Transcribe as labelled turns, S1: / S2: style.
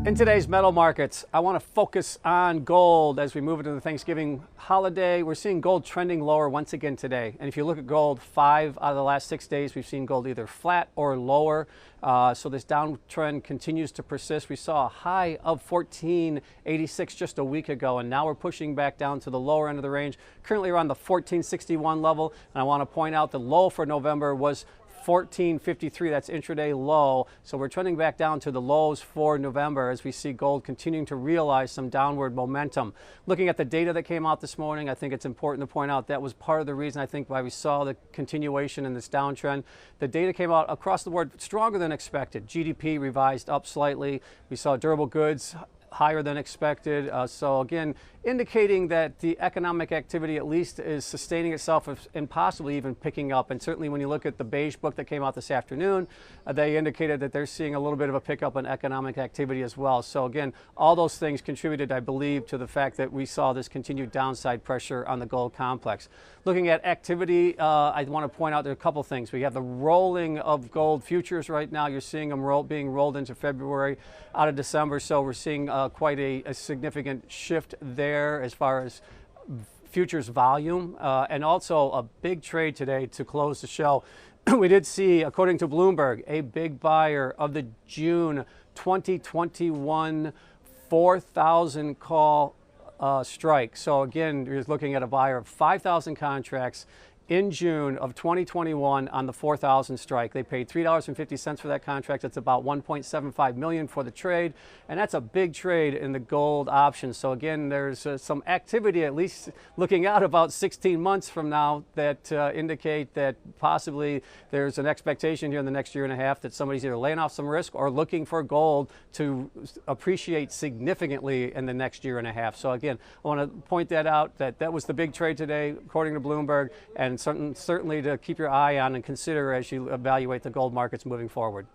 S1: In today's metal markets, I want to focus on gold as we move into the Thanksgiving holiday. We're seeing gold trending lower once again today. And if you look at gold, 5 out of the last 6 days, we've seen gold either flat or lower. So this downtrend continues to persist. We saw a high of 1486 just a week ago, and now we're pushing back down to the lower end of the range, currently around the 1461 level. And I want to point out the low for November was 1453, that's intraday low. So we're trending back down to the lows for November as we see gold continuing to realize some downward momentum. Looking at the data that came out this morning, I think it's important to point out that was part of the reason I think why we saw the continuation in this downtrend. The data came out across the board stronger than expected. GDP revised up slightly. We saw durable goods higher than expected. So again, indicating that the economic activity at least is sustaining itself and possibly even picking up. And certainly when you look at the beige book that came out this afternoon, they indicated that they're seeing a little bit of a pickup in economic activity as well. So again, all those things contributed, I believe, to the fact that we saw this continued downside pressure on the gold complex. Looking at activity, I want to point out there are a couple things. We have the rolling of gold futures right now. You're seeing them being rolled into February out of December. So we're seeing quite a significant shift there as far as futures volume, and also a big trade today to close the show. We did see, according to Bloomberg, a big buyer of the June 2021 4,000 call strike. So again, you're looking at a buyer of 5,000 contracts in June of 2021 on the 4,000 strike. They paid $3.50 for that contract. It's about $1.75 million for the trade, and that's a big trade in the gold options. So again, there's some activity, at least looking out about 16 months from now, that indicate that possibly there's an expectation here in the next year and a half that somebody's either laying off some risk or looking for gold to appreciate significantly in the next year and a half. So again, I want to point that out, that was the big trade today, according to Bloomberg, and certainly to keep your eye on and consider as you evaluate the gold markets moving forward.